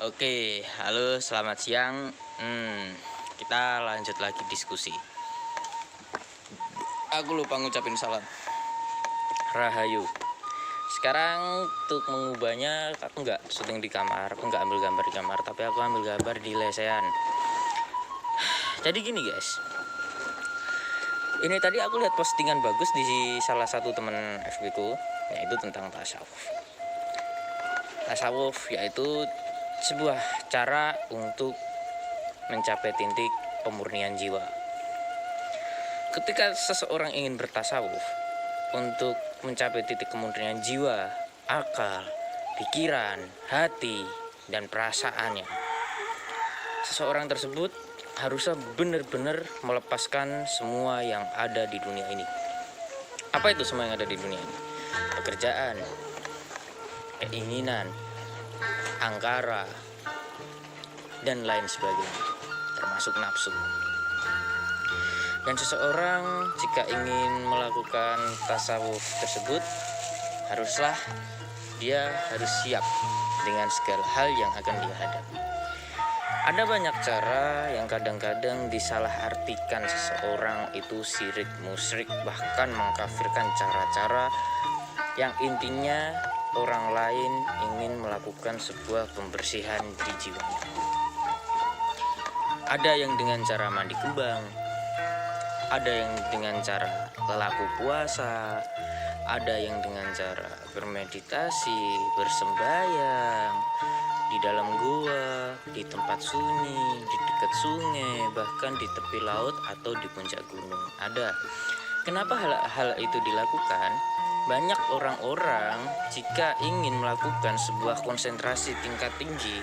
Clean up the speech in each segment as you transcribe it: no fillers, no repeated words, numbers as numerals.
Oke, halo selamat siang. Kita lanjut lagi diskusi. Aku lupa ngucapin salam. Rahayu. Sekarang untuk mengubahnya aku nggak syuting di kamar, aku nggak ambil gambar di kamar, tapi aku ambil gambar di lesehan. Jadi gini guys, ini tadi aku lihat postingan bagus di salah satu teman FB ku, yaitu tentang tasawuf. Tasawuf yaitu sebuah cara untuk mencapai titik pemurnian jiwa. Ketika seseorang ingin bertasawuf untuk mencapai titik pemurnian jiwa, akal, pikiran, hati, dan perasaannya, seseorang tersebut harusnya benar-benar melepaskan semua yang ada di dunia ini. Apa itu semua yang ada di dunia ini? Pekerjaan, keinginan, angkara, dan lain sebagainya, termasuk nafsu. Dan seseorang jika ingin melakukan tasawuf tersebut, dia harus siap dengan segala hal yang akan dia hadapi. Ada banyak cara yang kadang-kadang disalahartikan seseorang itu syirik, musyrik, bahkan mengkafirkan cara-cara yang intinya orang lain ingin melakukan sebuah pembersihan di jiwanya. Ada yang dengan cara mandi kembang, ada yang dengan cara laku puasa, ada yang dengan cara bermeditasi, bersembayang di dalam gua, di tempat sunyi, di dekat sungai, bahkan di tepi laut atau di puncak gunung. Ada. Kenapa hal itu dilakukan? Banyak orang-orang jika ingin melakukan sebuah konsentrasi tingkat tinggi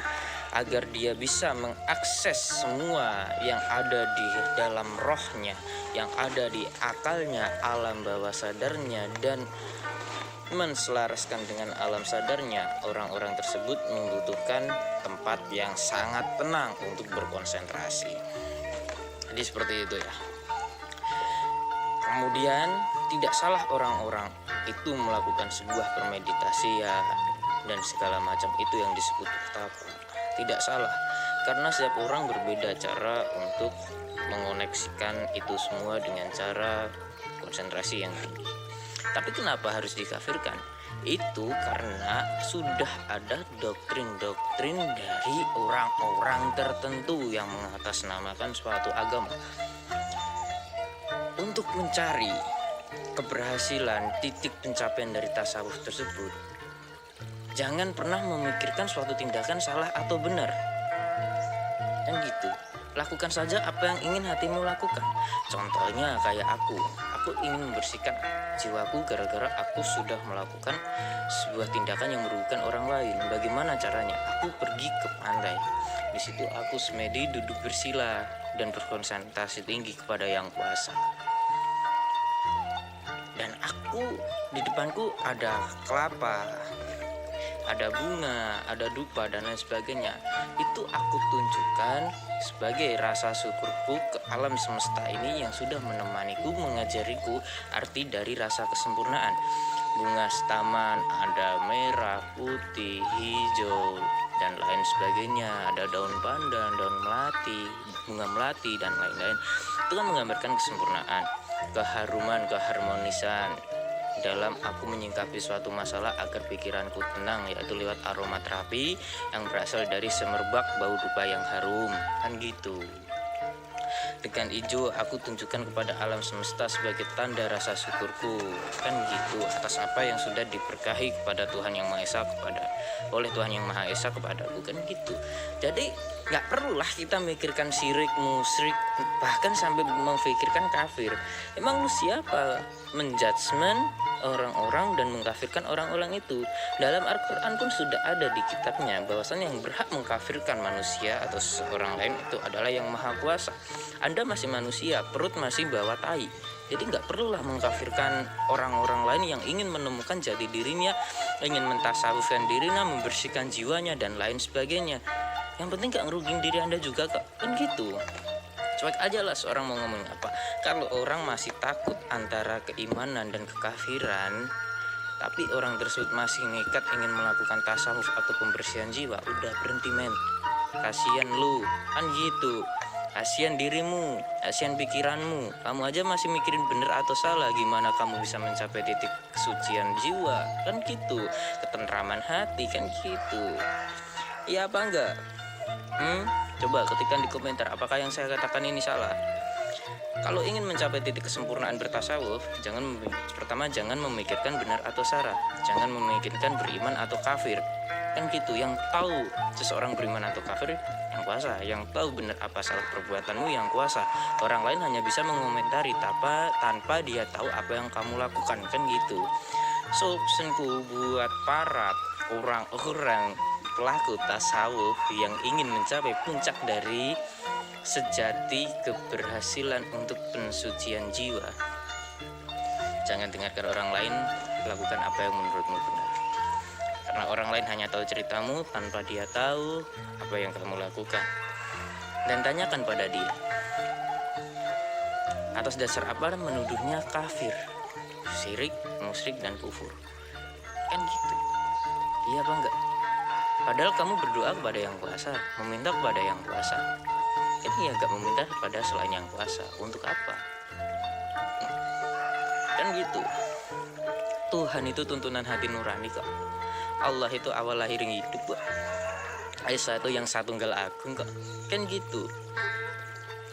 agar dia bisa mengakses semua yang ada di dalam rohnya, yang ada di akalnya, alam bawah sadarnya, dan menselaraskan dengan alam sadarnya, orang-orang tersebut membutuhkan tempat yang sangat tenang untuk berkonsentrasi. Jadi seperti itu ya. Kemudian tidak salah orang-orang itu melakukan sebuah permeditasi ya dan segala macam itu yang disebut tapa. Tidak salah, karena setiap orang berbeda cara untuk mengoneksikan itu semua dengan cara konsentrasi yang tinggi. Tapi kenapa harus dikafirkan? Itu karena sudah ada doktrin-doktrin dari orang-orang tertentu yang mengatasnamakan suatu agama. Untuk mencari keberhasilan titik pencapaian dari tasawuf tersebut, jangan pernah memikirkan suatu tindakan salah atau benar. Dan gitu, lakukan saja apa yang ingin hatimu lakukan. Contohnya kayak aku ingin membersihkan jiwaku gara-gara aku sudah melakukan sebuah tindakan yang merugikan orang lain. Bagaimana caranya? Aku pergi ke pantai. Di situ aku semedi duduk bersila dan berkonsentrasi tinggi kepada Yang Kuasa. Dan di depanku ada kelapa, ada bunga, ada dupa, dan lain sebagainya. Itu aku tunjukkan sebagai rasa syukurku ke alam semesta ini yang sudah menemaniku, mengajariku arti dari rasa kesempurnaan. Bunga setaman ada merah, putih, hijau, dan lain sebagainya. Ada daun pandan, daun melati, bunga melati, dan lain-lain. Itu kan menggambarkan kesempurnaan, keharuman, keharmonisan dalam aku menyingkapi suatu masalah agar pikiranku tenang, yaitu lewat aromaterapi yang berasal dari semerbak bau dupa yang harum, kan gitu. Dengan hijau aku tunjukkan kepada alam semesta sebagai tanda rasa syukurku, kan gitu, atas apa yang sudah diberkahi kepada Tuhan Yang Maha Esa oleh Tuhan Yang Maha Esa kepadaku, kan gitu. Jadi nggak perlulah kita mikirkan syirik, musyrik, bahkan sampai memikirkan kafir. Emang lu siapa menjudgment orang-orang dan mengkafirkan orang-orang itu? Dalam Al-Quran pun sudah ada di kitabnya bahwasannya yang berhak mengkafirkan manusia atau seorang lain itu adalah Yang Maha Kuasa. Anda masih manusia, perut masih bawa tai. Jadi nggak perlulah mengkafirkan orang-orang lain yang ingin menemukan jati dirinya, ingin mentasawufkan dirinya, membersihkan jiwanya, dan lain sebagainya. Yang penting gak ngerugin diri Anda juga kok, kan gitu. Cuek aja lah seorang mau ngomong apa. Kalau orang masih takut antara keimanan dan kekafiran, tapi orang tersebut masih nekat ingin melakukan tasawuf atau pembersihan jiwa, udah berhenti men. kasihan lu, kan gitu. Kasihan dirimu, kasihan pikiranmu. Kamu aja masih mikirin bener atau salah, gimana kamu bisa mencapai titik kesucian jiwa? Kan gitu. Ketentraman hati, kan gitu. Iya apa enggak? Coba ketikkan di komentar apakah yang saya katakan ini salah. Kalau ingin mencapai titik kesempurnaan bertasawuf, pertama jangan memikirkan benar atau salah, jangan memikirkan beriman atau kafir. Kan gitu, yang tahu seseorang beriman atau kafir yang kuasa, yang tahu benar apa salah perbuatanmu yang kuasa. Orang lain hanya bisa mengomentari tanpa dia tahu apa yang kamu lakukan, kan gitu. So pesanku buat para orang-orang pelaku tasawuf yang ingin mencapai puncak dari sejati keberhasilan untuk pensucian jiwa, jangan dengarkan orang lain, lakukan apa yang menurutmu benar. Karena orang lain hanya tahu ceritamu tanpa dia tahu apa yang kamu lakukan. Dan tanyakan pada dia, atas dasar apa menuduhnya kafir, syirik, musyrik, dan kufur. Kan gitu. Iya apa enggak? Padahal kamu berdoa kepada yang kuasa, meminta kepada yang kuasa. Kan ya enggak meminta kepada selain yang kuasa. Untuk apa? Kan gitu. Tuhan itu tuntunan hati nurani kok. Allah itu awal lahir hidup kok. Esa itu yang satunggal agung kok. Kan gitu.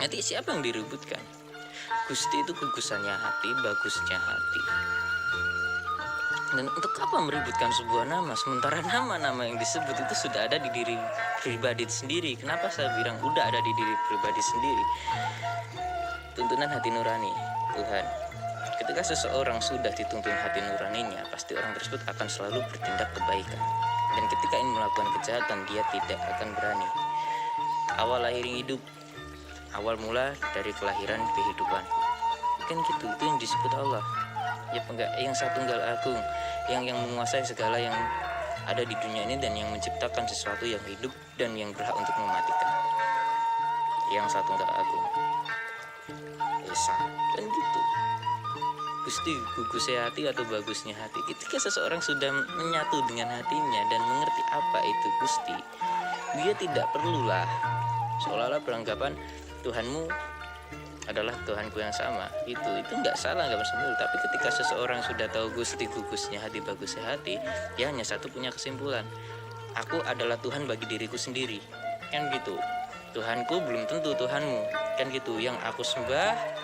Nanti siapa yang diributkan? Gusti itu gugusannya hati, bagusnya hati. Dan untuk apa meributkan sebuah nama, sementara nama-nama yang disebut itu sudah ada di diri pribadi sendiri? Kenapa saya bilang udah ada di diri pribadi sendiri? Tuntunan hati nurani Tuhan. Ketika seseorang sudah dituntun hati nuraninya, pasti orang tersebut akan selalu bertindak kebaikan. Dan ketika ingin melakukan kejahatan, dia tidak akan berani. Awal lahir hidup, awal mula dari kelahiran kehidupan. Kan gitu, itu yang disebut Allah. Ya enggak, yang satunggal agung, yang menguasai segala yang ada di dunia ini dan yang menciptakan sesuatu yang hidup dan yang berhak untuk mematikan. Yang satunggal agung. Esa, kan gitu. Gusti gugusnya hati atau bagusnya hati. Ketika seseorang sudah menyatu dengan hatinya dan mengerti apa itu Gusti, dia tidak perlulah seolah-olah beranggapan Tuhanmu adalah Tuhanku yang sama. Itu nggak salah, nggak masalah. Tapi ketika seseorang sudah tahu Gusti gugusnya hati, bagusnya hati, dia hanya satu punya kesimpulan, aku adalah Tuhan bagi diriku sendiri. Kan gitu. Tuhanku belum tentu Tuhanmu. Kan gitu. Yang aku sembah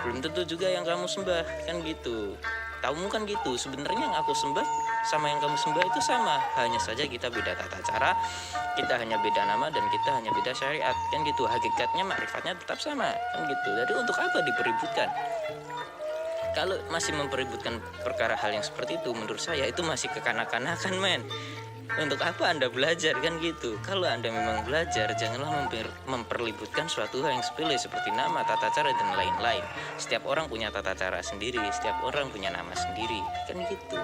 belum tentu juga yang kamu sembah. Kan gitu. Taumu kan gitu. Sebenarnya yang aku sembah sama yang kamu sembah itu sama, hanya saja kita beda tata cara, kita hanya beda nama, dan kita hanya beda syariat. Kan gitu. Hakikatnya, makrifatnya tetap sama. Kan gitu. Jadi untuk apa dipeributkan? Kalau masih mempeributkan perkara hal yang seperti itu, menurut saya itu masih kekanak-kanakan, men. Untuk apa Anda belajar? Kan gitu. Kalau Anda memang belajar, janganlah memperlibutkan suatu hal yang sepele seperti nama, tata cara, dan lain-lain. Setiap orang punya tata cara sendiri, setiap orang punya nama sendiri. Kan gitu.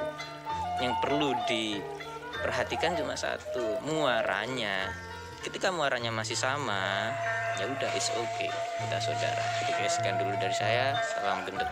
Yang perlu diperhatikan cuma satu, muaranya. Ketika muaranya masih sama, ya udah, it's okay. Kita saudara. Jadi sekian dulu dari saya. Salam gendut.